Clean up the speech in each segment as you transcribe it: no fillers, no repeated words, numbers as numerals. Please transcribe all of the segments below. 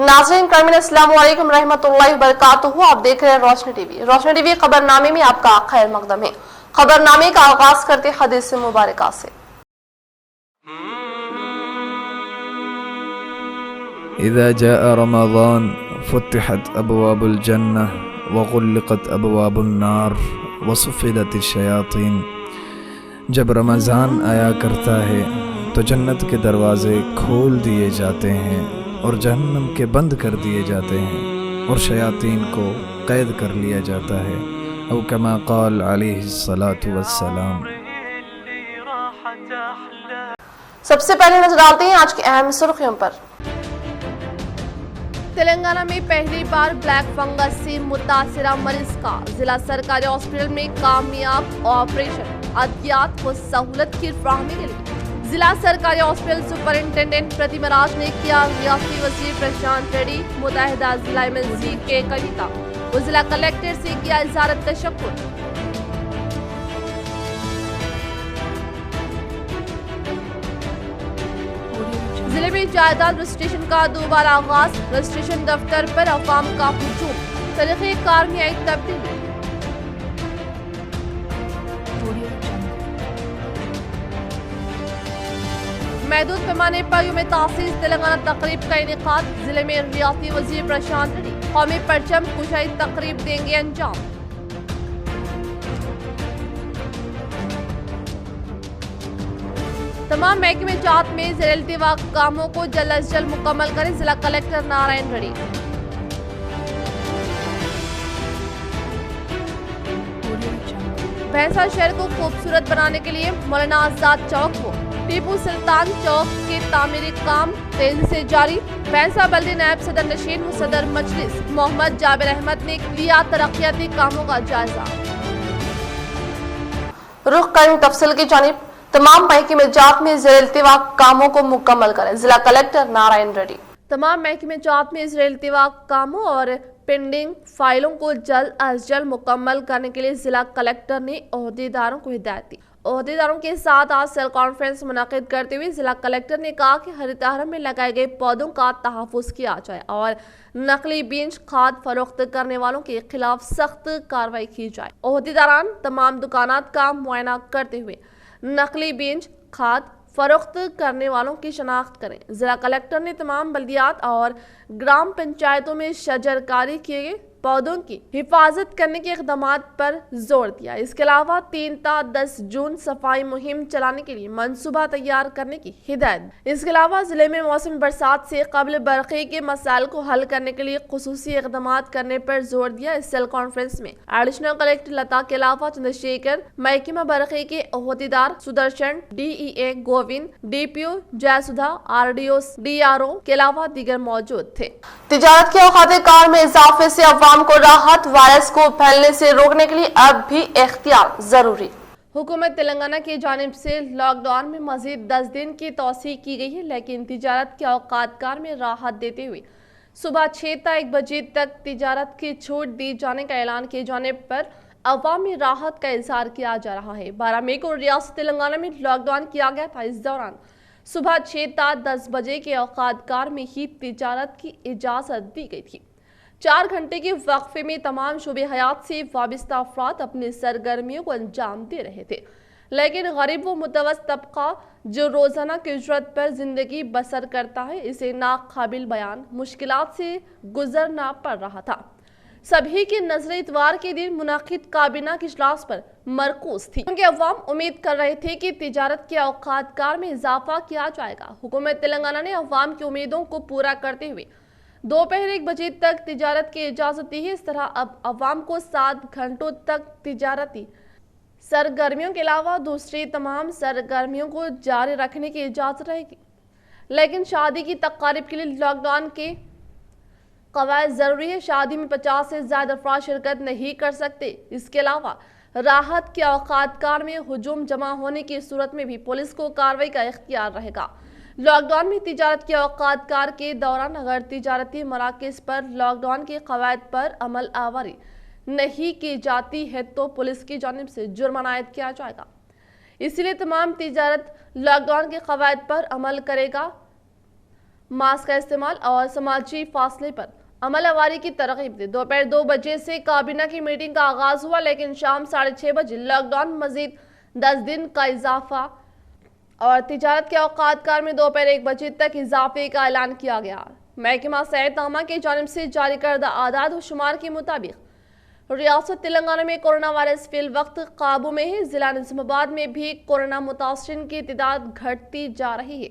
नाज़रीन करमीन अस्सलाम वालेकुम रहमतुल्लाहि व बरकातुहू। आप देख रहे हैं रोशनी टीवी। रोशनी टीवी खबरनामे में आपका खैर मकदम है। खबरनामे का आगाज करते हदीस मुबारका से। इज़ा जाअ रमज़ान फुतिहत अबवाबुल जन्नह व गुल्लिक़त अबवाबुन नार व सुफ़िदत शयातीन। जब रमज़ान आया करता है तो जन्नत के दरवाज़े खोल दिए जाते हैं और जहन्नम के बंद कर दिए जाते हैं और शयातीन को कैद कर लिया जाता है। औ कमा क़ाल अलैहिस्सलातु वस्सलाम। सबसे पहले नजर डालते हैं आज की अहम सुर्खियों पर। तेलंगाना में पहली बार ब्लैक फंगस से मुतासिरा मरीज का जिला सरकारी हॉस्पिटल में कामयाब ऑपरेशन। अद्वियात व सहूलत की फराहमी के लिए जिला सरकारी हॉस्पिटल सुपरिंटेंडेंट प्रतिमा राज ने किया रियासती वजीर प्रशांत रेड्डी, मुत्तहिदा जिला एमएलसी के कविता व जिला कलेक्टर से किया इज़हार तशक्कुर। जिले में जायदाद रजिस्ट्रेशन का दोबारा आगाज। रजिस्ट्रेशन दफ्तर पर अवाम का हुजूम, तरीक़ेकार में आई तब्दीली। महदूद पैमाने पर यौम तासीस तेलंगाना तकरीब का इनेकाद। जिले में रियासती वजीर प्रशांत रेड्डी कौमी परचम कुशाई तकरीब देंगे अंजाम। तमाम महकमे जात में ज़ेर-ए-इल्तिवा कामों को जल्द अज जल्द मुकम्मल करें, जिला कलेक्टर नारायण रेड्डी। भैंसा शहर को खूबसूरत बनाने के लिए मौलाना आजाद चौक को टीपू सुल्तान चौक के तामीरी काम तेजी से जारी। भैंसा बल्दी नायब सदर नशीन व सदर मजलिस मोहम्मद जाबिर अहमद ने लिया तरक्याती कामों का जायजा। रुख करें तफसील की जानिब। तमाम महकमे जात में ज़ेर-ए-इल्तिवा कामों को मुकम्मल करें, जिला कलेक्टर नारायण रेड्डी। तमाम महकमे जात में ज़ेर-ए-इल्तिवा कामों और पेंडिंग फाइलों को जल्द अज जल्द मुकम्मल करने के लिए जिला कलेक्टर ने ओहदेदारों को हिदायत दी। ओहदेदारों के साथ आज सेल कॉन्फ्रेंस मुनाकिद करते हुए जिला कलेक्टर ने कहा कि हरितहारम में लगाए गए पौधों का तहफ़्फ़ुज़ किया जाए और नकली बीज खाद फरोख्त करने वालों के खिलाफ सख्त कार्रवाई की जाए। ओहदेदारान तमाम दुकानात का मुआयना करते हुए नकली बीज खाद फरोख्त करने वालों की शनाख्त करें। जिला कलेक्टर ने तमाम बल्दियात और ग्राम पंचायतों में शजरकारी किए गए पौधों की हिफाजत करने के इक़दामात पर जोर दिया। इसके अलावा 3 ता 10 जून सफाई मुहिम चलाने के लिए मंसूबा तैयार करने की हिदायत। इसके अलावा जिले में मौसम बरसात से कबल बरक़ी के मसाइल को हल करने के लिए खुसूसी इक़दामात करने पर जोर दिया। इस सेल कॉन्फ्रेंस में एडिशनल कलेक्टर लता के अलावा चंद्रशेखर, महकमा बरक़ी के ओहदेदार Sudarshan, DEA Govind, DPO Jayasudha, RDO DRO के अलावा दीगर मौजूद थे। तिजारत के औकात-ए-कार में इजाफे से को राहत। वायरस को फैलने से रोकने के लिए अब भी एहतियात जरूरी। हुकूमत तेलंगाना की जानिब से लॉकडाउन में मजीद 10 दिन की तौसीक की गई है, लेकिन तिजारत के औकात-कार में राहत देते हुए सुबह 6 ता 1 बजे तक तिजारत की छूट दी जाने का ऐलान किए जाने पर अवामी राहत का इजहार किया जा रहा है। 12 मई को रियासत तेलंगाना में लॉकडाउन किया गया था। इस दौरान सुबह 6 ता 10 बजे के औकात-कार में ही तिजारत की इजाजत दी गई थी। 4 घंटे के वक्फे में तमाम शोबे हयात से वाबिस्ता अफराद अपनी सरगर्मियों को अंजाम दे रहे थे, लेकिन गरीब व मुतवस्सित तबका जो रोजाना की उजरत पर जिंदगी बसर करता है, इसे नाकाबिल बयान मुश्किलात से गुजरना पड़ रहा था। सभी की नजरें इतवार के दिन मुनाकिद काबीना की इजलास पर मरकूज थी, क्योंकि अवाम उम्मीद कर रहे थे कि तिजारत के औकात-कार में इजाफा किया जाएगा। हुकूमत तेलंगाना ने अवाम की उम्मीदों को पूरा करते हुए दोपहर 1 बजे तक तिजारत की इजाज़त दी है। इस तरह अब अवाम को 7 घंटों तक तिजारती सरगर्मियों के अलावा दूसरी तमाम सरगर्मियों को जारी रखने की इजाज़त रहेगी, लेकिन शादी की तक़रीब के लिए लॉकडाउन के क़वायद ज़रूरी है। शादी में 50 से ज़्यादा अफराद शिरकत नहीं कर सकते। इसके अलावा राहत के औकात-कार में हुजूम जमा होने की सूरत में भी पुलिस को कार्रवाई का इख्तियार रहेगा। लॉकडाउन में तिजारत के औकात-कार के दौरान अगर तिजारती मराकज़ पर लॉकडाउन के क़वायद पर अमल आवारी नहीं की जाती है तो पुलिस की जानिब से जुर्माना आयद किया जाएगा। इसलिए तमाम तिजारत लॉकडाउन के क़वायद पर अमल करेगा। मास्क का इस्तेमाल और समाजी फासले पर अमल आवारी की तरकीब दी। दोपहर 2 बजे से काबीना की मीटिंग का आगाज हुआ, लेकिन शाम 6:30 बजे लॉकडाउन मजीद 10 दिन का इजाफा और तिजारत के औकातकार में दोपहर 1 बजे तक इजाफे का ऐलान किया गया। महकमा सेहत आमा की जानिब से जारी करदा आदाद व शुमार के मुताबिक रियासत तेलंगाना में कोरोना वायरस फिल वक्त काबू में है। जिला निजामाबाद में भी कोरोना मुतासरीन की तादाद घटती जा रही है,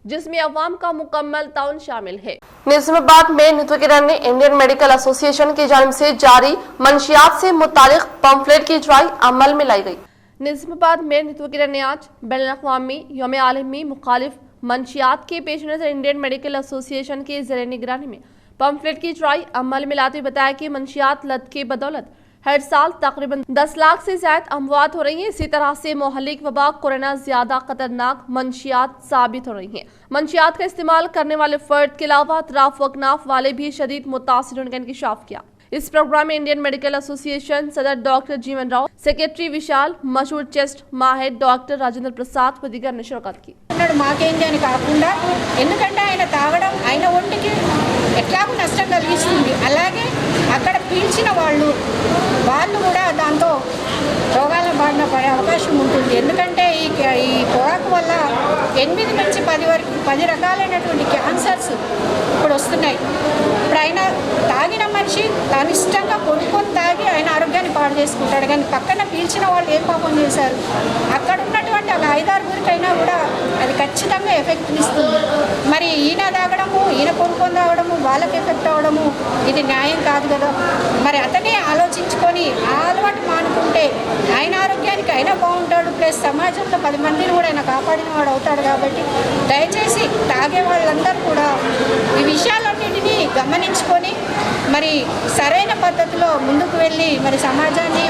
जिसमें अवाम का मुकम्मल ताउन शामिल है। निजामाबाद में नुतवा किरण ने इंडियन मेडिकल एसोसिएशन की जानिब से जारी मंशियात से मुतालिक पंफलेट की इजराई अमल में लाई गई। निजामाबाद में नुतवा किरण ने आज बैनुल-अक़वामी यौम आलमी मुखालिफ मंशियात के पेश नज़र इंडियन मेडिकल एसोसिएशन की ज़ेरे निगरानी में पंफलेट की इजराई अमल में लाते हुए बताया कि मंशियात लत के बदौलत हर साल तकरीबन 10 लाख से ज्यादा अमवात हो रही हैं। इसी तरह से मोहलिक वबा कोरोना ज्यादा खतरनाक मंशियात साबित हो रही हैं। मंशियात का इस्तेमाल करने वाले फर्द के अलावा अतराफ व अकनाफ वाले भी शदीद मुतासिर होने का इंकशाफ किया। इस प्रोग्राम में इंडियन मेडिकल एसोसिएशन सदर डॉक्टर जीवन राव, सेक्रेटरी विशाल, मशहूर चेस्ट माहिर डॉक्टर राजेंद्र प्रसाद व दीगर ने शिरकत की। మాకేంది అని కాకుండా ఎందుకంటే ఆయన తాగడం ఆయన ఒంటికి ఎట్లాగూ నష్టం కలిగిస్తుంది, అలాగే అక్కడ పీల్చిన వాళ్ళు కూడా దాంతో రోగాల బారిన పడే అవకాశం ఉంటుంది. ఎందుకంటే ఈ పొగాకు వల్ల 8 నుంచి 10 రకాలైనటువంటి క్యాన్సర్స్ ఇప్పుడు వస్తున్నాయి. ఇప్పుడు ఆయన తాగిన మనిషి తాను ఇష్టంగా కొనుక్కొని తాగి ఆయన ఆరోగ్యాన్ని పాడు చేసుకుంటాడు, కానీ పక్కన పీల్చిన వాళ్ళు ఏం పాపం చేశారు, అక్కడ ఉన్నటువంటి అలా 5-6 కూడా అది ఖచ్చితంగా ఎఫెక్ట్ ఇస్తుంది. మరి ఈయన తాగడము, ఈయన కొనుక్కొని తాగడము, వాళ్ళకి ఎఫెక్ట్ అవ్వడము ఇది న్యాయం కాదు కదా. మరి అతనే ఆలోచించుకొని ఆ అలవాటు మానుకుంటే ఆయన ఆరోగ్యానికి ఆయన బాగుంటాడు, ప్లస్ సమాజంలో 10 మందిని కూడా ఆయన కాపాడిన వాడు అవుతాడు. కాబట్టి దయచేసి తాగే వాళ్ళందరూ కూడా ఈ విషయాలన్నింటినీ గమనించుకొని మరి సరైన పద్ధతిలో ముందుకు వెళ్ళి మరి సమాజాన్ని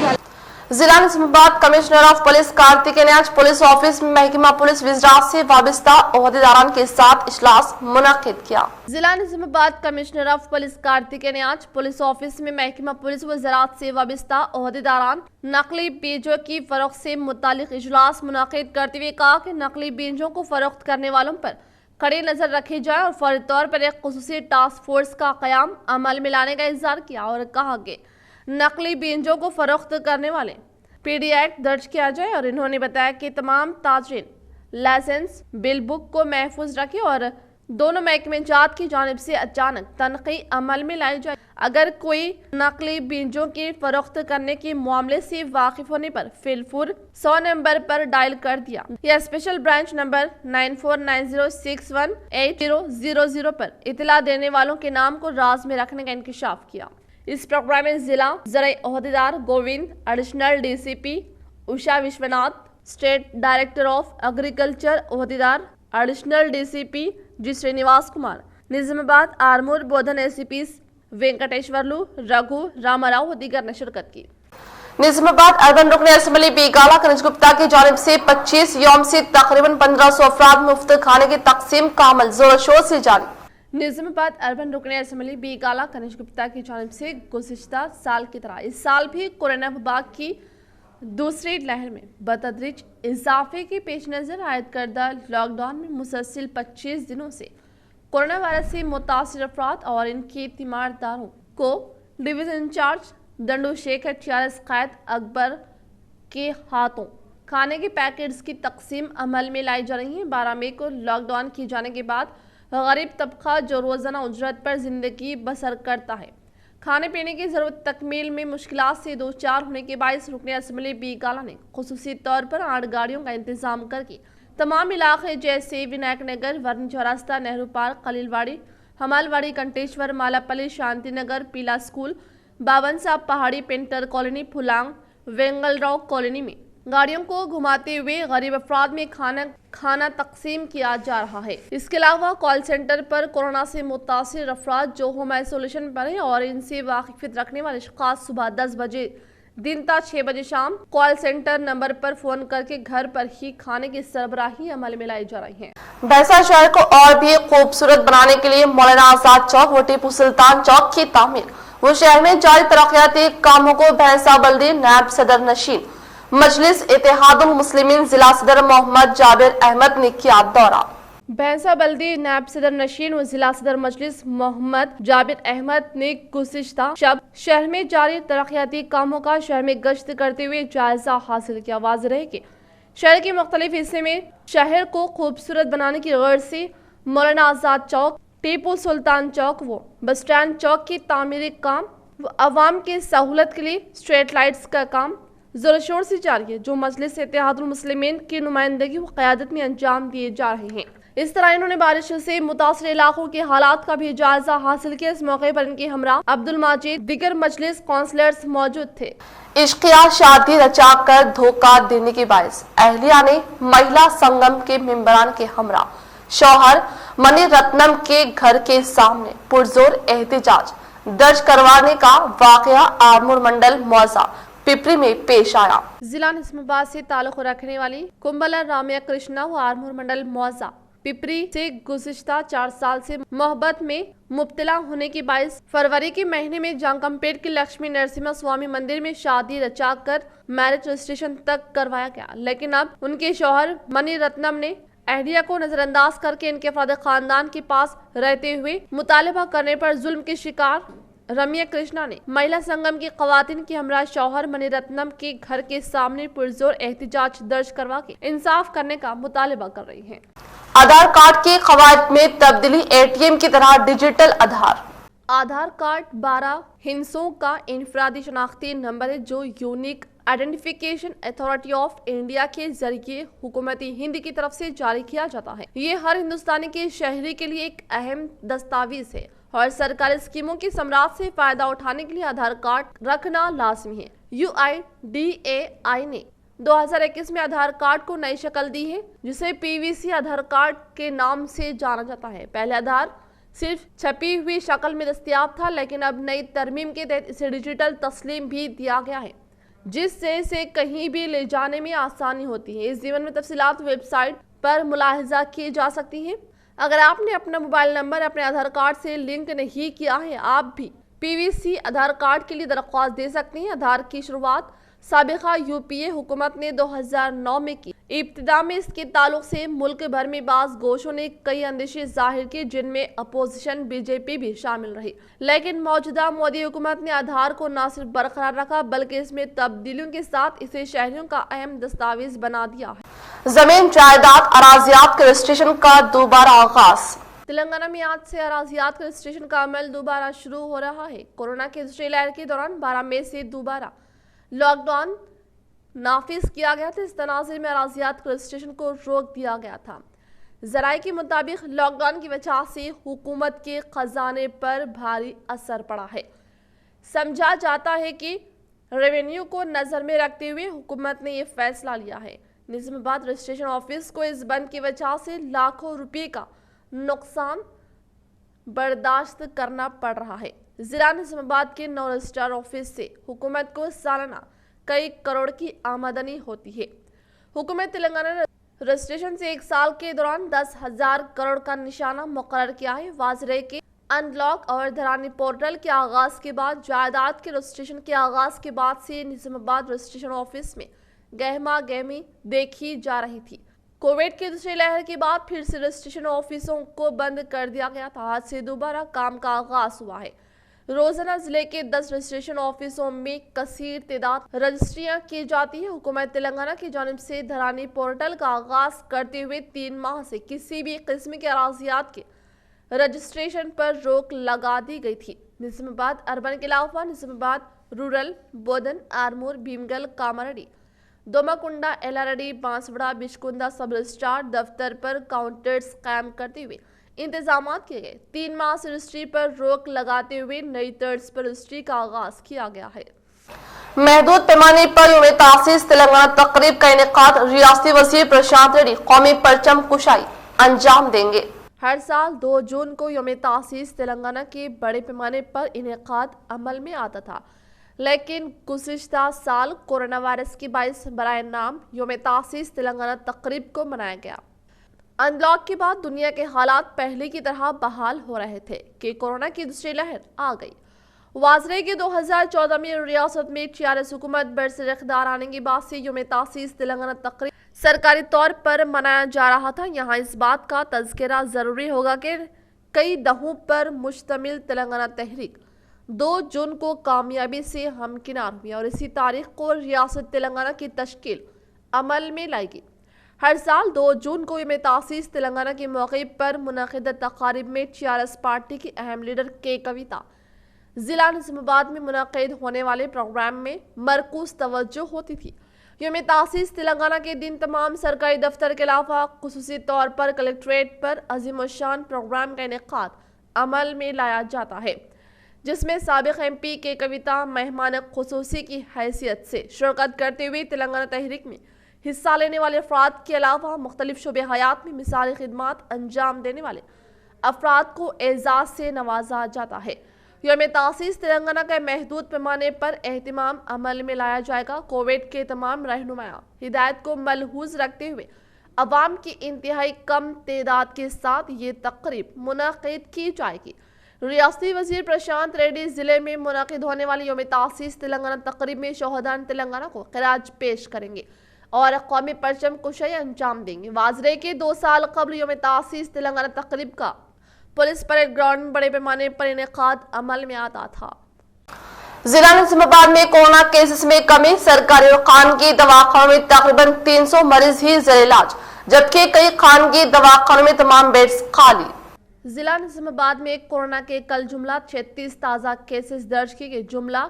जिला Nizamabad commissioner of police Kartikeya ने आज पुलिस ऑफिस में महकमा पुलिस वज़रात से वाबस्ता ओहदेदारान के साथ इजलास मुनक्किद किया। जिला Nizamabad commissioner of police Kartikeya ने आज पुलिस ऑफिस में महकमा पुलिस वज़रात से वाबस्ता ओहदेदारान नकली बीजों की फरोख्त से मुतालिक इजलास मुनक्किद करते हुए कहा कि नकली बीजों को फरोख्त करने वालों पर कड़ी नजर रखी जाए और फौरी तौर पर एक खुसूसी टास्क फोर्स का क़याम अमल में लाने का इंतजार किया और कहा कि नकली बीजों को फरोख्त करने वाले पीडी एक्ट दर्ज किया जाए। और इन्होंने बताया कि तमाम ताजरीन लाइसेंस बिल बुक को महफूज रखें और दोनों महकमे जात की जानिब से अचानक तनक़ी अमल में लाई जाए। अगर कोई नकली बीजों की फरोख्त करने के मामले से वाकिफ होने पर फिलफुर 100 नंबर पर डायल कर दिया या स्पेशल ब्रांच नंबर 9490618000 पर इतला देने वालों के नाम को राज में रखने का इंकशाफ किया। इस प्रोग्राम में जिला ज़राई ओहदेदार Govind, additional DCP Usha Vishwanath, state director of agriculture ओहदेदार, additional DCP G Srinivas Kumar, Nizamabad Armoor Bodhan ACP Venkateshwarlu, Raghu Ramarao व दीगर ने शिरकत की। निजामाबाद अर्बन रुकन असम्बली बेगाला कनिज गुप्ता की जानिब से 25 यौम से तकरीबन 1500 अफराद मुफ्त खाने की तकसीम का अमल जोर शोर से जारी। निजामाबाद अर्बन रुकन असम्बली बेगाला कनिज गुप्ता की जानिब से गुज़िश्ता साल की तरह इस साल भी कोरोना वबा की दूसरी लहर में बतदरीज इजाफे के पेश नज़र आयद करदा लॉकडाउन में मुसलसिल 25 दिनों से कोरोना वायरस से मुतासिर अफराद और इनके तीमारदारों को डिवीजन इंचार्ज दंडू शेखर टीआरएस कैद अकबर के हाथों खाने के पैकेट्स की तकसीम अमल में लाई जा रही है। 12 मई को लॉकडाउन किए जाने के बाद गरीब तबका जो रोज़ाना उजरत पर ज़िंदगी बसर करता है, खाने पीने की ज़रूरत तकमील में मुश्किलात से दो चार होने के बायस रुकन असम्बली बेगाला ने खुसूसी तौर पर 8 गाड़ियों का इंतज़ाम करके तमाम इलाके जैसे विनायक नगर, वर्नी चौरास्ता, नेहरू पार्क, खलीलवाड़ी, हमालवाड़ी, कंटेश्वर, मालापल्ली, शांति नगर, पीला स्कूल, बावन साहब पहाड़ी, पेंटर कॉलोनी, फुलांग, वेंगलराव कॉलोनी में गाड़ियों को घुमाते हुए गरीब अफराद में खाना तकसीम किया जा रहा है। इसके अलावा कॉल सेंटर पर कोरोना से मुतासिर अफराद जो होम आइसोलेशन पर हैं और इनसे वाकिफियत रखने वाले खास सुबह 10 बजे दिन ता 6 बजे शाम कॉल सेंटर नंबर पर फोन करके घर पर ही खाने की सरबराही अमल में लाई जा रही है। भैंसा शहर को और भी खूबसूरत बनाने के लिए मौलाना आजाद चौक व टीपू सुल्तान चौक की तामीर वो शहर में जारी तरक्याती कामों को भैंसा बल्दी नायब सदर नशीन मजलिस इत्तेहादुल मुस्लिमीन जिला सदर मोहम्मद जाबिर अहमद ने किया दौरा। भैंसा बल्दी नायब सदर नशीन व जिला सदर मजलिस मोहम्मद जाबिर अहमद ने गुज़िश्ता शब शहर में जारी तरक्याती कामों का शहर में गश्त करते हुए जायजा हासिल किया। वाज़ेह रहे कि शहर के मुख्तलिफ हिस्से में शहर को खूबसूरत बनाने की गर्ज से मौलाना आज़ाद चौक, टीपू सुल्तान चौक व बस स्टैंड चौक की तामीरी काम व अवाम की सहूलत के लिए स्ट्रीट लाइट्स का काम जोर शोर से जारी है, जो मजलिस इत्तेहादुल मुस्लिमीन की नुमाइंदगी व क़यादत में अंजाम दिए जा रहे हैं। इस तरह इन्होंने बारिश से मुतासर इलाकों के हालात का भी जायजा हासिल किया। इस मौके पर इनके हमरा अब्दुल माजिद दीगर मजलिस काउंसलर्स मौजूद थे। इश्किया शादी रचा कर धोखा देने के बायस अहलिया ने महिला संगम के मेंबरान के हमरा शौहर मनी रत्नम के घर के सामने पुरजोर एहतजाज दर्ज करवाने का वाकया आरमूर मंडल मौजा पिपरी में पेश आया। जिला निजामाबाद से ताल्लुक रखने वाली कुंबला रामिया कृष्णा व आरमूर मंडल मौजा पिपरी से गुज़िश्ता 4 साल से मोहब्बत में मुब्तला होने के बायस फरवरी के महीने में जांगमपेट के लक्ष्मी नरसिम्हा स्वामी मंदिर में शादी रचा कर मैरिज रजिस्ट्रेशन तक करवाया गया, लेकिन अब उनके शौहर मनी रत्नम ने अहलिया को नजरअंदाज करके इनके अफराद खानदान के पास रहते हुए मुतालबा करने पर जुल्म के शिकार रमिया कृष्णा ने महिला संगम की खवातीन के हमरा शौहर मनी रत्नम के घर के सामने पुरजोर एहतजाज दर्ज करवा के इंसाफ करने का मुतालबा कर रही हैं। आधार कार्ड के कवायद में तब्दीली, एटीएम की तरह डिजिटल आधार कार्ड 12 हिस्सों का इनफरादी शनाख्ती नंबर है, जो unique identification authority of India के जरिए हुकूमती हिंद की तरफ से जारी किया जाता है। ये हर हिंदुस्तानी के शहरी के लिए एक अहम दस्तावेज है और सरकारी स्कीमों की समरात से फायदा उठाने के लिए आधार कार्ड रखना लाजमी है। UIDAI ने 2021 में आधार कार्ड को नई शक्ल दी है, जिसे PVC आधार कार्ड के नाम से जाना जाता है। पहले आधार सिर्फ छपी हुई शक्ल में दस्तयाब था, लेकिन अब नई तरमीम के तहत इसे डिजिटल तस्लीम भी दिया गया है, जिससे इसे कहीं भी ले जाने में आसानी होती है। इस जीवन में तफसीलात वेबसाइट पर मुलाहिजा की जा सकती है। अगर आपने अपना मोबाइल नंबर अपने आधार कार्ड से लिंक नहीं किया है, आप भी PVC आधार कार्ड के लिए दरख्वास्त दे सकते हैं। आधार की शुरुआत साबिका UPA हुकूमत ने 2009 में की। इब्तिदा में इसके ताल्लुक से मुल्क भर में बाज़ गोशों ने कई अंदेशे जाहिर किए, जिनमें अपोजिशन BJP भी शामिल रही, लेकिन मौजूदा मोदी हुकूमत ने आधार को न सिर्फ बरकरार रखा, बल्कि इसमें तब्दीलियों के साथ इसे शहरियों का अहम दस्तावेज बना दिया है। जमीन जायदाद अराजियात के रजिस्ट्रेशन का दोबारा आगाज। तेलंगाना में आज से अराजियात के रजिस्ट्रेशन का अमल दोबारा शुरू हो रहा है। कोरोना की दूसरी लहर के दौरान 12 मई से दोबारा लॉकडाउन नाफिज किया गया था। इस तनाज़ुर में अराजियात के रजिस्ट्रेशन को रोक दिया गया था। ज़राए के मुताबिक लॉकडाउन की वजह से हुकूमत के खजाने पर भारी असर पड़ा है। समझा जाता है कि रेवेन्यू को नज़र में रखते हुए हुकूमत ने यह फैसला लिया है। निजामाबाद रजिस्ट्रेशन ऑफिस को इस बंद की वजह से लाखों रुपये का नुकसान बर्दाश्त करना पड़ रहा है। जिला निजामाबाद के 9 रजिस्ट्रार ऑफिस से हुकूमत को सालाना कई करोड़ की आमदनी होती है। हुकूमत तेलंगाना ने रजिस्ट्रेशन से 1 साल के दौरान 10,000 करोड़ का निशाना मुकर्रर किया है। वाज़ेह के अनलॉक और धरानी पोर्टल के आगाज के बाद, जायदाद के रजिस्ट्रेशन के आगाज के बाद से निजामाबाद रजिस्ट्रेशन ऑफिस में गहमा गहमी देखी जा रही थी। कोविड की दूसरी लहर के बाद फिर से रजिस्ट्रेशन ऑफिसों को बंद कर दिया गया था। आज से दोबारा काम का आगाज हुआ है। रोजाना जिले के 10 रजिस्ट्रेशन ऑफिसों में कसीर तादाद रजिस्ट्रियां की जाती है। हुकूमत तेलंगाना की जानिब से धरानी पोर्टल का आगाज करते हुए 3 माह से किसी भी किस्म के अराजियात के रजिस्ट्रेशन पर रोक लगा दी गई थी। निजामाबाद अर्बन के अलावा निजामाबाद रूरल, बोधन, आरमूर, भीमगल, कामारेड्डी, दोमाकुंडा, एलारेड्डी, बांसवाड़ा, बिचकुंदा सब रजिस्ट्रार दफ्तर पर काउंटर्स कायम करते हुए इंतजाम किए गए। 3 माह से रजिस्ट्री पर रोक लगाते हुए नई तर्ज पर रजिस्ट्री का आगाज किया गया है। महदूद पैमाने पर यौम तासीस तेलंगाना तकरीब का इनेकाद, रियासती वज़ीर प्रशांत रेड्डी कौमी परचम कुशाई अंजाम देंगे। हर साल 2 जून को यौम तासीस तेलंगाना के बड़े पैमाने पर इनेकाद अमल में आता था, लेकिन गुज़िश्ता साल कोरोना वायरस के बायस बराए नाम यौम तासीस तेलंगाना तकरीब को मनाया गया। अनलॉक के बाद दुनिया के हालात पहले की तरह बहाल हो रहे थे कि कोरोना की दूसरी लहर आ गई वाजरे के 2014 में रियासत में टीआरएस हुकूमत बरसर इख्तियार आने के बाद से यौम तासीस तेलंगाना तकरीब सरकारी तौर पर मनाया जा रहा था। यहाँ इस बात का तज़किरा ज़रूरी होगा कि कई दहों पर मुश्तमिल तेलंगाना तहरीक 2 जून को कामयाबी से हमकिनार हुई और इसी तारीख को रियासत तेलंगाना की तश्कील अमल में लाएगी। हर साल 2 जून को यौम तासीस तेलंगाना के मौके पर मुनक़िद तक़ारीब में टीआरएस पार्टी की अहम लीडर के कविता जिला निज़ामाबाद में मुनक़िद होने वाले प्रोग्राम में मरकूज़ तवज्जो होती थी। यौम तासीस तेलंगाना के दिन तमाम सरकारी दफ्तर के अलावा खुसूसी तौर पर कलेक्ट्रेट पर अज़ीम-उश-शान प्रोग्राम का इनेकाद अमल में लाया जाता है, जिसमें साबिक़ MP के कविता मेहमान खुसूसी की हैसियत से शिरकत करते हुए तेलंगाना तहरीक में हिस्सा लेने वाले अफराद के अलावा मुख्तलिफ शोबे हयात में मिसाली खिदमात अंजाम देने वाले अफराद को एजाज़ से नवाजा जाता है। यौम तासीस तेलंगाना का महदूद पैमाने पर एहतमाम अमल में लाया जाएगा। कोविड के तमाम रहनुमाया हिदायत को मलहूज रखते हुए अवाम की इंतहाई कम तादाद के साथ ये तकरीब मुनक़िद की जाएगी। रियासती वज़ीर प्रशांत रेड्डी जिले में मुनक़िद होने वाली यौम तासीस तेलंगाना तकरीब में शोहदान तेलंगाना को खिराज पेश करेंगे और कौमी परचम कुशाई अंजाम देंगे। वाजरे के 2 साल कबल यौम तासीस तेलंगाना तकरीब का पुलिस परेड ग्राउंड में बड़े पैमाने पर इनेकाद अमल में आता था। जिला निज़ामाबाद में कोरोना केसेस में कमी, सरकारी और खानगी दवाखानों में तकरीबन 300 मरीज ही ज़ेर इलाज, जबकि कई खानगी दवाखानों में तमाम बेड्स खाली। जिला निज़ामाबाद में कोरोना के कल जुमला 36 ताज़ा केसेस दर्ज किए गए। जुमला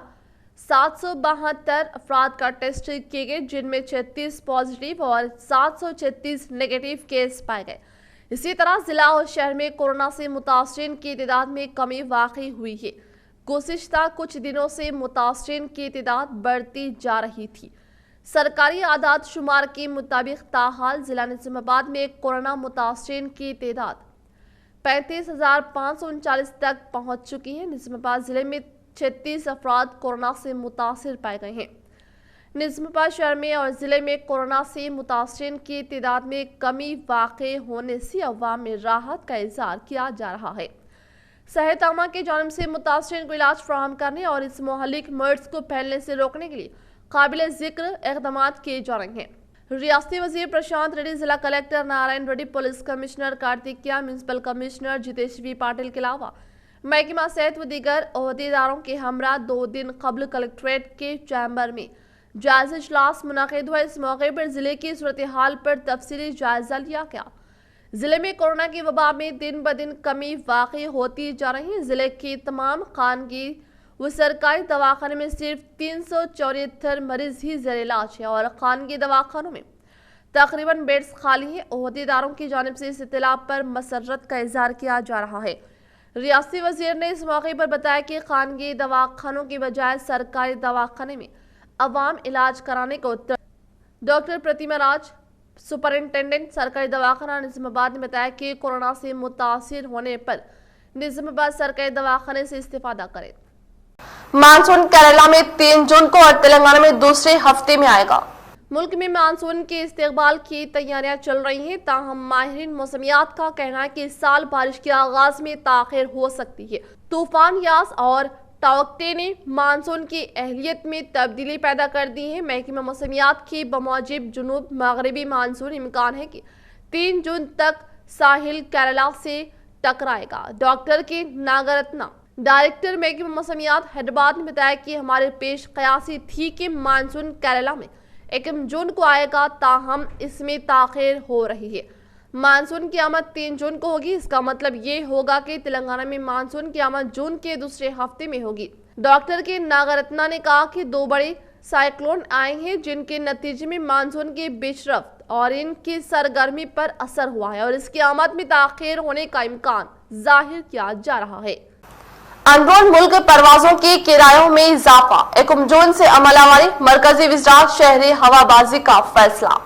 772 अफराद का टेस्ट किए गए, जिनमें 36 पॉजिटिव और 736 नेगेटिव केस पाए गए। इसी तरह जिला और शहर में कोरोना से मुतासरीन की तादाद में कमी वाक़ई हुई है। गुज़िश्ता कुछ दिनों से मुतासरीन की तादाद बढ़ती जा रही थी। सरकारी आदाद शुमार के मुताबिक ताहाल जिला निज़ामाबाद में कोरोना मुतासरीन की तादाद 35,539 तक पहुँच चुकी है। निज़ामाबाद जिले में 36 अफराद कोरोना से मुतासिर पाए गए हैं। निज़ामाबाद शहर में और ज़िले में कोरोना से मुतासरीन की तादाद में कमी वाक़ई होने से अवाम में राहत का इज़हार किया जा रहा है। सेहत आमा की जानिब से मुतासरीन को इलाज फराहम करने और इस मुहल्लिक मर्ज़ को फैलने से रोकने के लिए काबिल ज़िक्र इक़दाम किए जा रहे हैं। रियासती वज़ीर प्रशांत रेड्डी, जिला collector Narayan Reddy, police commissioner Kartikeya, municipal commissioner Jitesh V Patil के अलावा महकमा सेहत व दीगर ओहदेदारों के हमरा 2 दिन कबल कलेक्ट्रेट के चैम्बर में जायजा इजलास मुनक़िद हुआ। इस मौके पर जिले की सूरत हाल पर तफसीली जायजा लिया गया। जिले में कोरोना की वबा में दिन ब दिन कमी वाक़ई होती जा रही है। जिले की तमाम खानगी व सरकारी दवाखाने में सिर्फ 374 मरीज ही ज़ेर इलाज है और खानगी दवाखानों में तकरीबन बेड्स खाली है। ओहदेदारों की जानिब से इस इत्तला पर मसर्रत का इज़हार किया जा रहा है। रियासती वज़ीर ने इस मौके पर बताया कि खानगी दवाखानों की बजाय सरकारी दवाखाने में अवाम इलाज कराने को डॉक्टर प्रतिमा राज, सुपरिंटेंडेंट सरकारी दवाखाना निज़ामाबाद ने बताया कि कोरोना से मुतासिर होने पर निज़ामाबाद सरकारी दवाखाने से इस्तेफादा करें। मानसून केरला में 3 जून को और तेलंगाना में दूसरे हफ्ते में आएगा। मुल्क में मानसून के इस्तेकबाल की तैयारियां चल रही हैं, ताहम माहिरीन मौसमियात का कहना है कि इस साल बारिश के आगाज में ताख़ीर हो सकती है। तूफान यास और तावक्ते ने मानसून की अहलियत में तब्दीली पैदा कर दी है। महकमा मौसमियात की बमौजिब जुनूब मगरबी मानसून इम्कान है कि 3 जून तक साहिल केरला से टकराएगा। डॉक्टर के नागरत्ना, डायरेक्टर महकमा मौसमियात हैदराबाद ने बताया कि हमारे पेश कयासी थी कि मानसून केरला में 1 जून को आएगा, ताहम इसमें ताख़ीर हो रही है। मानसून की आमद 3 जून को होगी। इसका मतलब ये होगा कि तेलंगाना में मानसून की आमद जून के दूसरे हफ्ते में होगी। डॉक्टर के नागरत्ना ने कहा कि 2 बड़े साइक्लोन आए हैं, जिनके नतीजे में मानसून की पेशरफ्त और इनकी सरगर्मी पर असर हुआ है और इसकी आमद में ताख़ीर होने का इम्कान जाहिर किया जा रहा है। अंदरून मुल्क परवाजों के किरायों में इजाफा, 1 जून से अमलावारी, मरकजी वज़ारत शहरी हवाबाजी का फैसला।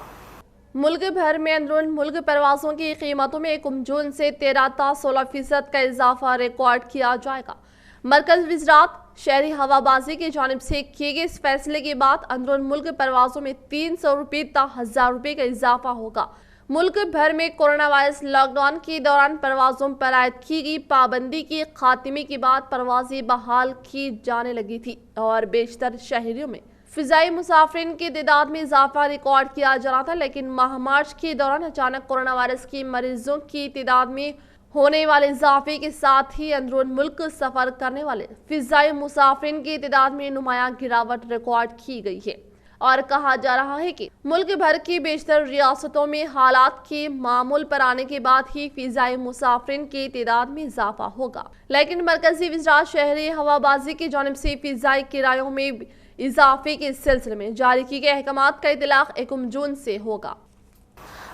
मुल्क भर में अंदरून मुल्क परवाजों की कीमतों में 1 जून से 13 ta 16% का इजाफा रिकॉर्ड किया जाएगा। मरकज वज़ारत शहरी हवाबाजी की जानिब से किए गए इस फैसले के बाद अंदरून मुल्क परवाजों में 300 रुपये ta 1000 रुपये का इजाफा होगा। मुल्क भर में कोरोना वायरस लॉकडाउन के दौरान परवाजों पर आयद की गई पाबंदी के खात्मे के बाद परवाजें बहाल की जाने लगी थी और बेशतर शहरों में फिजाई मुसाफिरीन की तादाद में इजाफा रिकॉर्ड किया जा रहा था। लेकिन माह मार्च के दौरान अचानक कोरोना वायरस के मरीजों की तादाद में होने वाले इजाफे के साथ ही अंदरून मुल्क सफर करने वाले फिजाई मुसाफिरीन की तादाद में नुमायां गिरावट रिकॉर्ड की गई है और कहा जा रहा है कि मुल्क भर की बेशतर रियासतों में हालात के मामूल पर आने के बाद ही फिजाई मुसाफिरीन की तादाद में इजाफा होगा। लेकिन मरकजी वज़रात शहरी हवाबाजी की जानिब से फिजाई किरायों में इजाफे के सिलसिले में जारी की गए अहकामात का इतलाक 1 जून से होगा।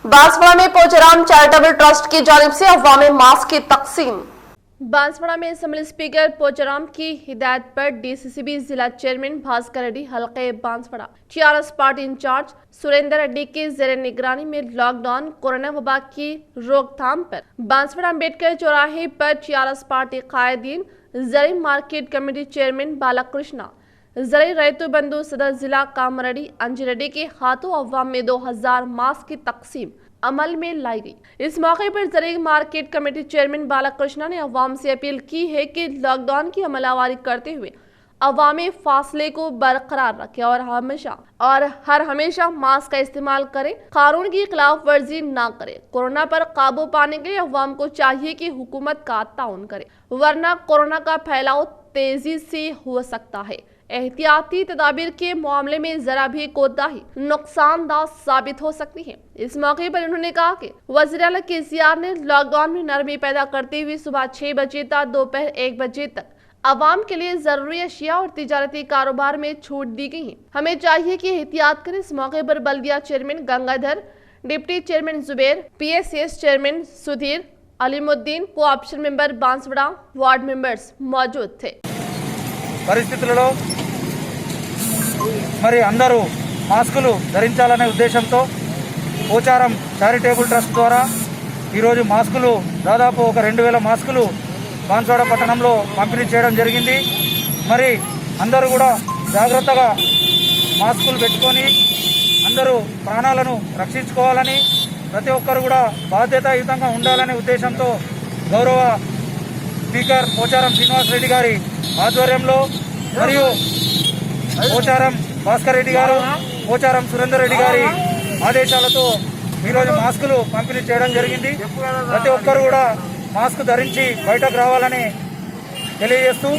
बांसवाड़ा में पोचाराम चैरिटेबल ट्रस्ट की जानिब से अवाम में मास्क की तकसीम। बांसवाड़ा में असेंबली स्पीकर पोचाराम की हिदायत पर डीसीसीबी जिला चेयरमैन भास्कर रेड्डी हल्के बांसवाड़ा टीआरएस पार्टी इंचार्ज सुरेंद्र रेड्डी के जेर निगरानी में लॉकडाउन कोरोना वबा की रोकथाम पर बांसवाड़ा अम्बेडकर चौराहे पर टीआरएस पार्टी कायदीन, जरी मार्केट कमेटी चेयरमैन बालाकृष्णा, जरी रैतु बंधु सदर जिला कामरेड्डी अंजिरेड्डी के हाथों अवाम में 2000 मास्क की तकसीम अमल में लाई गई। इस मौके पर जरी मार्केट कमेटी चेयरमैन बालाकृष्णा ने अवाम से अपील की है कि लॉकडाउन की अमलावरी करते हुए अवामी फासले को बरकरार रखें और हर हमेशा मास्क का इस्तेमाल करें, कानून की खिलाफ वर्जी ना करें। कोरोना पर काबू पाने के लिए अवाम को चाहिए कि हुकूमत का ताउन करे, वरना कोरोना का फैलाव तेजी से हो सकता है। एहतियाती तदाबीर के मामले में जरा भी कोताही नुकसानदाह साबित हो सकती है। इस मौके पर उन्होंने कहा कि वज़ीर-ए-आला केसीआर ने लॉकडाउन में नरमी पैदा करते हुए सुबह 6 बजे तक दोपहर 1 बजे तक आवाम के लिए जरूरी अशिया और तिजारती कारोबार में छूट दी गई है। हमें चाहिए कि एहतियात करें। इस मौके पर बल्दिया chairman Gangadhar, deputy chairman Zubair, PSS chairman Sudhir, Alimuddin, cooption member Banswada, ward members मौजूद थे। పరిస్థితులలో మరి అందరూ మాస్కులు ధరించాలనే ఉద్దేశంతో పోచారం చారిటేబుల్ ట్రస్ట్ ద్వారా ఈరోజు మాస్కులు దాదాపు ఒక 2000 మాస్కులు బాన్స్వాడ పట్టణంలో పంపిణీ చేయడం జరిగింది। మరి అందరూ కూడా జాగ్రత్తగా మాస్కులు పెట్టుకొని అందరూ ప్రాణాలను రక్షించుకోవాలని, ప్రతి ఒక్కరు కూడా బాధ్యతాయుతంగా ఉండాలనే ఉద్దేశంతో గౌరవ స్పీకర్ పోచారం శ్రీనివాస్ రెడ్డి గారి ఆధ్వర్యంలో మరియు పోచారం భాస్కర్ రెడ్డి గారు, పోచారం సురేందర్ రెడ్డి గారి ఆదేశాలతో ఈరోజు మాస్కులు పంపిణీ చేయడం జరిగింది। ప్రతి ఒక్కరు కూడా మాస్క్ ధరించి బయటకు రావాలని తెలియజేస్తూ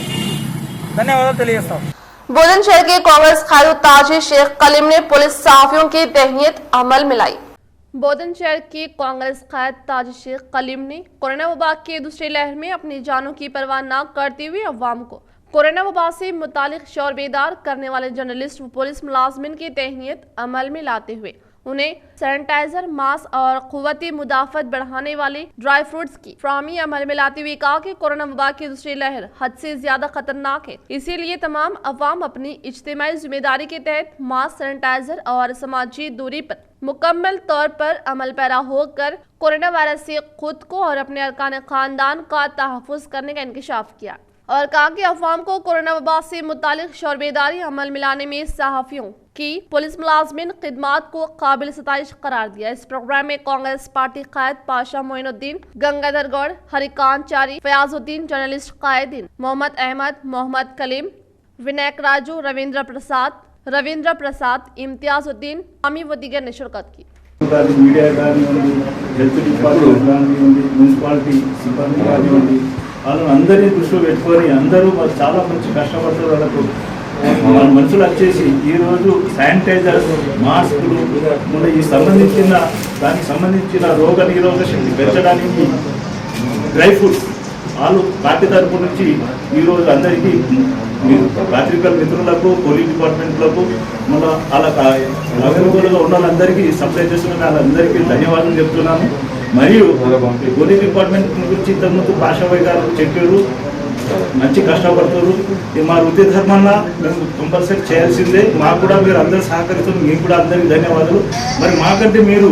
ధన్యవాదాలు తెలియజేస్తాం। बुलंदशहर के कांग्रेस खायद ताजी शेख कलीम ने पुलिस सहाफियों की तहनीत अमल में लाई। बुलंदशहर के कांग्रेस कायद ताजी शेख कलीम ने कोरोना वबा के दूसरी लहर में अपनी जानों की परवाह न करते हुए अवाम को कोरोना वबा से मुतालिक शौर बेदार करने वाले जर्नलिस्ट व पुलिस मुलाजमिन की तहनीत अमल में लाते हुए उन्हें सैनिटाइजर, मास्क और क़ुव्वती मुदाफ़त बढ़ाने वाले ड्राई फ्रूट्स की फ्राहमी अमल में लाते हुए कहा कि कोरोना वबा की दूसरी लहर हद से ज्यादा खतरनाक है। इसीलिए तमाम अवाम अपनी इज्तिमाई जिम्मेदारी के तहत मास्क, सैनिटाइजर और समाजी दूरी पर मुकम्मल तौर पर अमल पैरा होकर कोरोना वायरस से खुद को और अपने अरकान खानदान का तहफ़्फ़ुज़ करने का इंकशाफ किया और कहा कि अवाम को कोरोना वबा से मुतालिक शौर बेदारी अमल में लाने में सहाफ़ियों की पुलिस मुलाजमिन खिदमात को काबिल सताइश करार दिया। इस प्रोग्राम में कांग्रेस पार्टी कायद पाशा मोइनुद्दीन, गंगाधर गौड़, हरिकांत चारी, फयाजुद्दीन, जर्नलिस्ट कायदीन मोहम्मद अहमद, मोहम्मद कलीम, विनायक राजू, रविंद्र प्रसाद, इम्तियाजुद्दीन, आमी व दीगर ने शिरकत की। మీడియా కానివ్వండి, హెల్త్ డిపార్ట్మెంట్ కానివ్వండి, మున్సిపాలిటీ సిబ్బంది కానివ్వండి, వాళ్ళని అందరినీ దృష్టిలో పెట్టుకొని అందరూ చాలా మంచి కష్టపడుతున్నారు. వాళ్ళకు వాళ్ళ మనుషులు వచ్చేసి ఈరోజు శానిటైజర్, మాస్కులు, ఈ దానికి సంబంధించిన రోగ నిరోధక శక్తి పెంచడానికి డ్రై ఫ్రూట్స్ వాళ్ళు పార్టీ తరపు నుంచి ఈరోజు అందరికీ పత్రికల మిత్రులకు, పోలీస్ డిపార్ట్మెంట్లకు, మళ్ళీ వాళ్ళ అవైలబుల్గా ఉన్న వాళ్ళందరికీ సప్లై చేస్తున్న వాళ్ళందరికీ ధన్యవాదాలు చెప్తున్నాను। మరియు పోలీస్ డిపార్ట్మెంట్ గురించి ఇంతకుముందు పాషాబాయ్ గారు చెప్పారు, మంచి కష్టపడుతారు। మా వృత్తి ధర్మాన్న మేము కంపల్సరీ చేయాల్సిందే। మాకు కూడా మీరు అందరూ సహకరిస్తున్నారు, మీకు కూడా అందరికీ ధన్యవాదాలు। మరి మాకంటే మీరు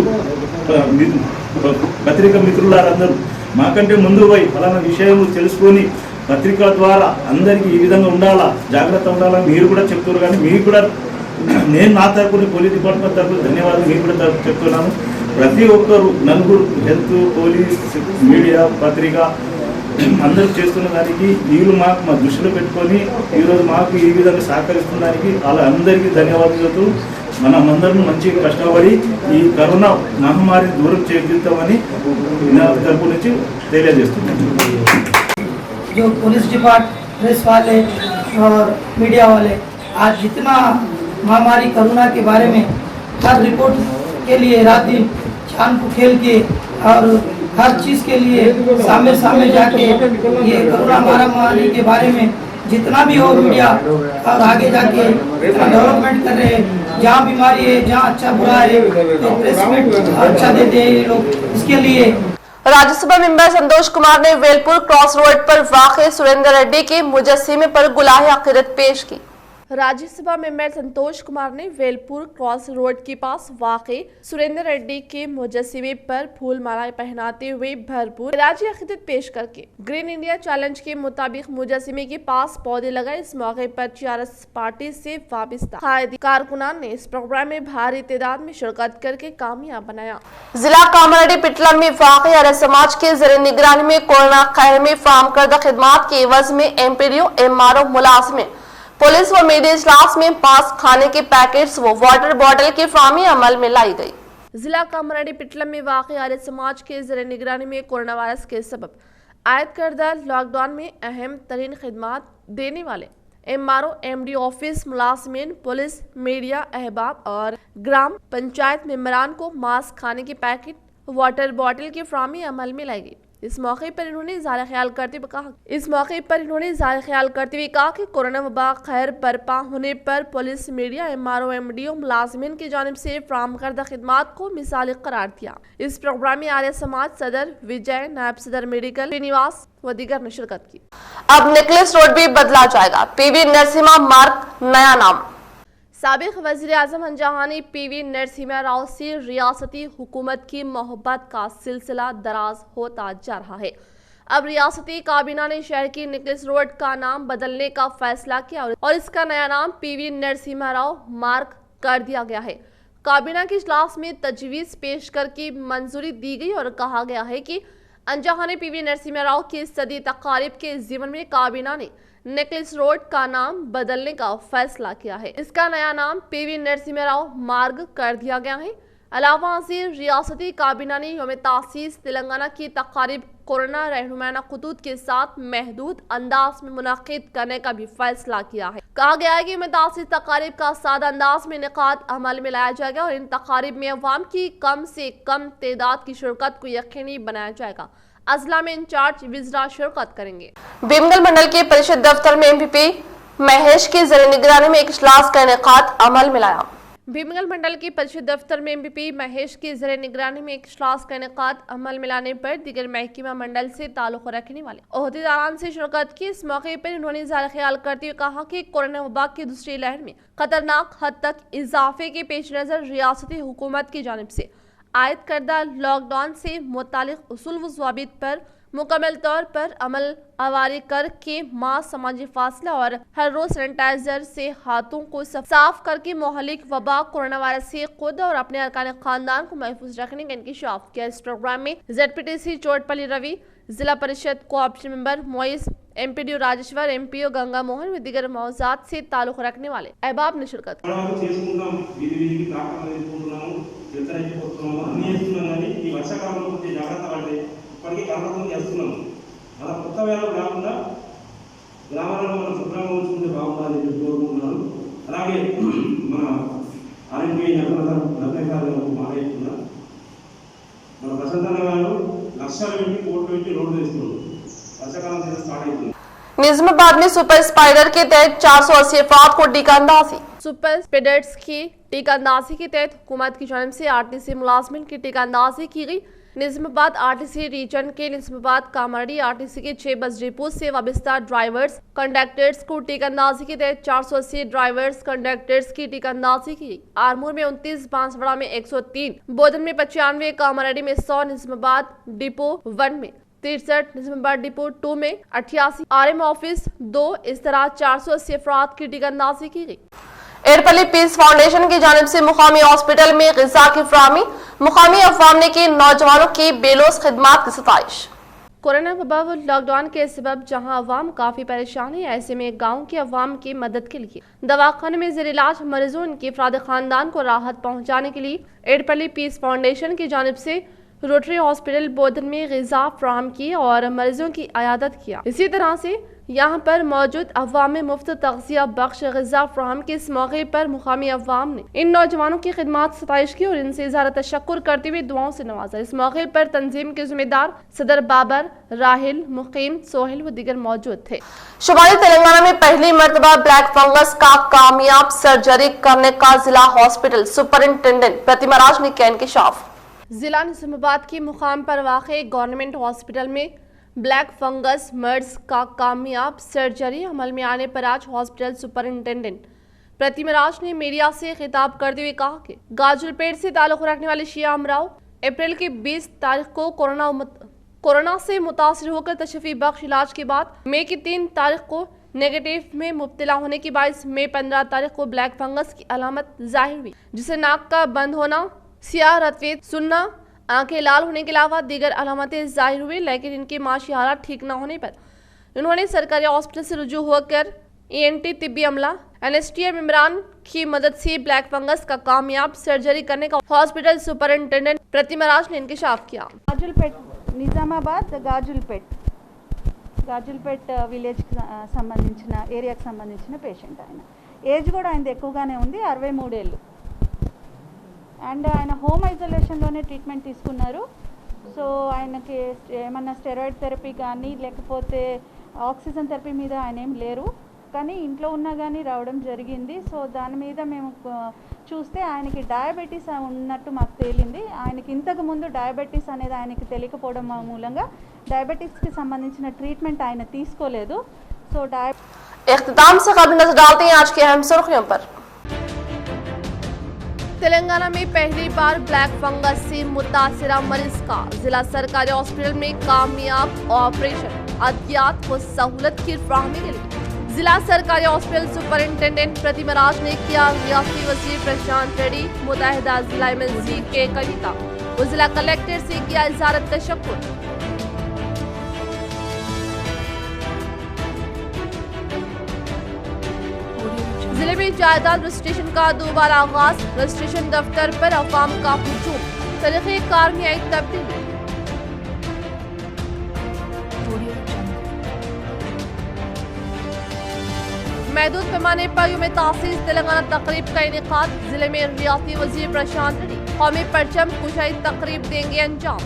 పత్రికా మిత్రులందరూ మాకంటే ముందు పోయి ఫలానా విషయం తెలుసుకొని పత్రికల ద్వారా అందరికీ ఈ విధంగా ఉండాలా, జాగ్రత్త ఉండాలని మీరు కూడా చెప్తున్నారు। కానీ మీకు కూడా నేను నా తరపున పోలీస్ డిపార్ట్మెంట్ తరపున ధన్యవాదాలు మీకు కూడా చెప్తున్నాను। ప్రతి ఒక్కరు నలుగురు హెల్త్, పోలీస్, మీడియా, పత్రిక అందరూ చేస్తున్న దానికి వీళ్ళు మాకు మా దృష్టిలో పెట్టుకొని ఈరోజు మాకు ఈ విధంగా సహకరిస్తున్న దానికి వాళ్ళ అందరికీ ధన్యవాదాలు. మనమందరం మంచిగా కష్టపడి ఈ కరోనా మహమ్మారిని దూరం చేద్దామని నా తరపు నుంచి తెలియజేస్తున్నాను. जो पुलिस डिपार्ट, प्रेस वाले और मीडिया वाले आज जितना महामारी कोरोना के बारे में हर रिपोर्ट के लिए रात दिन जान को खेल के और हर चीज़ के लिए सामने जाके ये कोरोना महामारी के बारे में जितना भी हो मीडिया और आगे जाके इतना डेवलपमेंट कर रहे हैं. जहाँ बीमारी है, जहाँ अच्छा बुरा है तो प्रेस में अच्छा देते हैं ये लोग. इसके लिए राज्यसभा मेंबर संतोष कुमार ने वेलपुर क्रॉस रोड पर वाक़े सुरेंद्र रेड्डी के मुजस्सिमे पर गुलाहे अकीदत पेश की. राज्यसभा मेंबर संतोष कुमार ने वेलपुर क्रॉस रोड के पास वाक़े सुरेंद्र रेड्डी के मुजस्सिमे पर फूल मालाएं पहनाते हुए भरपूर राजी अकीदत पेश करके ग्रीन इंडिया चैलेंज के मुताबिक मुजस्सिमे के पास पौधे लगाए. इस मौके पर टीआरएस पार्टी से वाबस्ता कायदी कारकुनान ने इस प्रोग्राम में भारी तादाद में शिरकत करके कामयाब बनाया. जिला कामारेड्डी पिटला में वाक़े आर्य समाज के ज़रिए निगरानी में कोरोना कहर में फराहम करदा खिदमात के एवज में एमपीडीओ, एमआरओ, मुलाजिमें, पुलिस व मीडिया इजलास में पास खाने के पैकेट्स व वाटर बॉटल की फराहमी अमल में लाई गई. जिला कामारेड्डी पिटला में वाक़े आर्य समाज के ज़रिए निगरानी में कोरोना वायरस के सबब आयद करदा लॉकडाउन में अहम तरीन खिदमात देने वाले एमआरओ, एमडी ऑफिस, मुलाजिमीन, पुलिस, मीडिया अहबाब और ग्राम पंचायत मेंबरान को मास्क, खाने के पैकेट, वाटर बॉटल की फराहमी अमल में लाई गई. इस मौके पर इन्होंने इज़हार ख्याल करते हुए कहा कि कोरोना वबा खैर बरपा होने पर पुलिस, मीडिया, एमआरओ, एमडीओ, मुलाजिमीन की जानिब से फराहम करदा खिदमात को मिसाली करार दिया. इस प्रोग्राम में आर्य समाज सदर विजय, नायब सदर मेडिकल श्रीनिवास व दीगर ने शिरकत की. अब नेकलेस रोड भी बदला जाएगा. पीवी नरसिम्हा मार्ग नया नाम. साबिक वज़ीर आज़म जहानी पीवी नरसिम्हा राव से रियासती हुकूमत की मोहब्बत का सिलसिला दराज होता जा रहा है. अब रियासती काबीना ने शहर की नेकलेस रोड का नाम बदलने का फैसला किया और इसका नया नाम पीवी नरसिम्हा राव मार्ग कर दिया गया है. काबीना के इजलास में तजवीज़ पेश करके मंजूरी दी गई और कहा गया है कि अंजहानी पीवी नरसिम्हा राव की सदी तकारीब के ज़िमन में काबीना ने नेकलेस रोड का नाम बदलने का फैसला किया है. इसका नया नाम पीवी नरसिम्हा राव मार्ग कर दिया गया है. अलावा से रियासती काबीना ने यौम तासीस तेलंगाना की तकारीब कोरोना रहनुमाना खतूत के साथ महदूद अंदाज में मुनाकिद करने का भी फैसला किया है. कहा गया है कि यौम तासीस तकारीब का सादा अंदाज में इनेकाद अमल में लाया जाएगा और इन तकारीब में अवाम की कम से कम तादाद की शिरकत को यकीनी बनाया जाएगा. अजला में इंचार्ज विजरा शिरकत करेंगे. भीमगल मंडल के परिषद दफ्तर में एमपी महेश के जरिए निगरानी में एक इजलास का इनेकाद अमल में लाया. भीमगल मंडल की परिषद दफ्तर में एमपी महेश के जरिए निगरानी में एक इजलास का इनेकाद अमल में लाने पर दीगर महकमा मंडल से ताल्लुक रखने वाले ओहदेदारान से शिरकत की. इस मौके पर उन्होंने इज़हार ख्याल करते हुए कहा कि कोरोना वबा की दूसरी लहर में खतरनाक हद तक इजाफे के पेश नज़र रियासती हुकूमत की जानिब से आयद करदा लॉकडाउन से मुतालिक उसूल व ज़वाबित पर मुकम्मल तौर पर अमल आवारी करके मास्क, समाजी फासला और हर रोज सैनिटाइजर से हाथों को साफ करके मोहलिक वबा कोरोना वायरस से खुद और अपने अरकान खानदान को महफूज रखने का इंकशाफ किया. इस प्रोग्राम में ZPTC चोटपल्ली Ravi, Zilla Parishad cooperation member Moiz, MPDO Rajeshwar, MPO Ganga Mohan व दीगर मौजूद से ताल्लुक रखने वाले अहबाब ने शिरकत की. ఇప్పటికీ కార్యక్రమం చేస్తున్నాము. అలా కొత్త వేళ కాకుండా గ్రామాలను మనం శుభ్రంగా ఉంచుకుంటే బాగుంటుందని చెప్పి కోరుకుంటున్నాను. అలాగే మన ఆర్ఎంపీ నర్మకాలను మాట్లాడుతున్నా మన ప్రశాంతన్న గారు లక్షల నుంచి కోట్ల నుంచి రోడ్డు వేస్తున్నారు. వర్షాకాలం స్టార్ట్ అవుతుంది. निजामाबाद में सुपर स्पाइडर के तहत 480 अफराद को टीका अंदाजी. सुपर स्पाइडर्स की टीका अंदाजी के तहत हुकूमत की जानिब से आरटीसी मुलाजमिन की टीका अंदाजी की गई. निजामाबाद आरटीसी रीजन के निजामाबाद कामारेड्डी आरटीसी के 6 बस डिपो से वाबस्ता ड्राइवर्स कंडक्टर्स को टीका अंदाजी के तहत 480 ड्राइवर्स कंडक्टर्स की टीका अंदाजी की. आरमूर में 29, बांसवाड़ा में 103, बोधन में 95, कामारेड्डी में 100, निजामाबाद डिपो 1 में 63, निजामाबाद डिपो 2 में 88, आरएम ऑफिस 2, इस तरह 480 अफराद की टीका अंदाजी की गई. एडपल्ली पीस फाउंडेशन की जानिब से मुकामी हॉस्पिटल में ग़िज़ा की फराहमी, मुकामी अवाम ने की नौजवानों की बेलोस खिदमात की सताइश। कोरोना वबा व लॉकडाउन के सबब जहां अवाम काफ़ी परेशान है, ऐसे में गांव के अवाम की मदद के लिए दवाखाने में ज़ेर इलाज मरीजों के अफराद ख़ानदान को राहत पहुंचाने के लिए एडपल्ली पीस फाउंडेशन की जानिब से रोटरी हॉस्पिटल बोधन में ग़िज़ा फराहम की और मरीजों की अयादत किया। इसी तरह से यहाँ पर मौजूद अवाम में मुफ्त तग़ज़िया बख्श ग़िज़ा फराहम के इस मौके पर मुकामी अवाम ने इन नौजवानों की खिदमत सताइश की और इनसे इज़हार तशक्कुर करते हुए दुआओं से नवाजा। इस मौके पर तंजीम के ज़िम्मेदार सदर बाबर, राहिल, मुकीम, सोहेल व दीगर मौजूद थे। शुमाली तेलंगाना में पहली मरतबा ब्लैक फंगस का कामयाब सर्जरी करने का जिला हॉस्पिटल सुपरिंटेंडेंट प्रतिमा राज ने किया इंकशाफ। जिला निजामाबाद के मुकाम पर वाक़े गवर्नमेंट हॉस्पिटल में ब्लैक फंगस मर्ज का कामयाब सर्जरी अमल में आने पर आज हॉस्पिटल सुपरिंटेंडेंट प्रतिमा राज ने मीडिया से खिताब करते हुए कहा कि गाजुलपेट से ताल्लुक़ रखने वाले शिया अमराव अप्रैल की 20 तारीख को कोरोना से मुतासर होकर तशफ़ी बख्श इलाज के बाद मई की 3 तारीख को नेगेटिव में मुब्तला होने के बायस मई 15 तारीख को ब्लैक फंगस की अलामत जाहिर हुई, जिसे नाक का बंद होना, सियाह रतवेत सुनना, आंखें लाल होने के अलावा दीगर अलामतें जाहिर हुई। लेकिन इनके माशी हालात ठीक न होने पर इन्होंने सरकारी हॉस्पिटल से रुजू होकर ENT तिब्बी अमला एनेस्थिसिया इमरान की मदद से ब्लैक फंगस का कामयाब सर्जरी करने का हॉस्पिटल सुपरिंटेंडेंट प्रतिमा राज ने इंकशाफ किया। గాజుల్పేట్ నిజామాబాద్ గాజుల్పేట్ విలేజ్కి సంబంధించిన ఏరియాకి సంబంధించిన పేషెంట్. ఆయన ఏజ్ కూడా ఆయనది ఎక్కువగానే ఉంది, 63 ఏళ్ళు. అండ్ ఆయన హోమ్ ఐసోలేషన్లోనే ట్రీట్మెంట్ తీసుకున్నారు. సో ఆయనకి ఏమన్నా స్టెరాయిడ్ థెరపీ కానీ లేకపోతే ఆక్సిజన్ థెరపీ మీద ఆయన ఏం లేరు, కానీ ఇంట్లో ఉన్నా కానీ రావడం జరిగింది. సో దాని మీద మేము చూస్తే ఆయనకి డయాబెటీస్ ఉన్నట్టు మాకు తేలింది. ఆయనకి ఇంతకు ముందు డయాబెటీస్ అనేది ఆయనకి తెలియకపోవడం మూలంగా డయాబెటీస్కి సంబంధించిన ట్రీట్మెంట్ ఆయన తీసుకోలేదు. సో इख्तिताम से खबर नजर डालते हैं आज की अहम सुर्खियों पर। तेलंगाना में पहली बार ब्लैक फंगस से मुतासिरा मरीज का जिला सरकारी हॉस्पिटल में कामयाब ऑपरेशन, अद्वियात व सहूलत की फराहमी के लिए जिला सरकारी हॉस्पिटल सुपरिंटेंडेंट प्रतिमा राज ने किया रियासती वजीर प्रशांत रेड्डी, मुत्तहिदा जिला MNC के कविता व जिला कलेक्टर से किया इज़हार तशक्कुर। जिले में जायदाद रजिस्ट्रेशन का दोबारा आगाज, रजिस्ट्रेशन दफ्तर पर अवाम का हुजूम, तरीक़ेकार में आई तब्दीली। महदूद पैमाने पर यूम तासीस तेलंगाना तकरीब का इनेकाद, जिले में रियासती वजीर प्रशांत रेड्डी कौमी परचम कुशाई तकरीब देंगे अंजाम।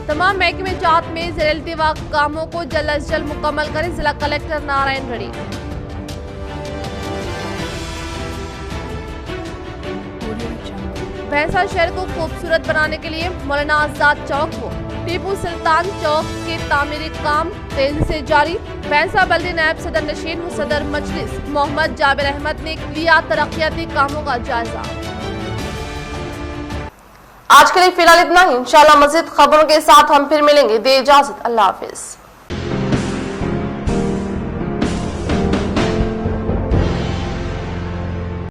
तमाम महकमे जात में ज़ेर-ए-इल्तिवा कामों को जल्द अज जल्द मुकम्मल करें, जिला कलेक्टर नारायण रेड्डी। भैंसा शहर को खूबसूरत बनाने के लिए मौलाना आजाद चौक को टीपू सुल्तान चौक के तामीरी काम तेजी से जारी। भैंसा बल्दी नायब सदर नशीन व सदर मजलिस मोहम्मद जाबिर अहमद ने लिया तरक्याती कामों का जायजा। आज के लिए फिलहाल इतना ही। इंशाल्लाह मज़ीद खबरों के साथ हम फिर मिलेंगे। दे इजाजत, अल्लाह हाफिज।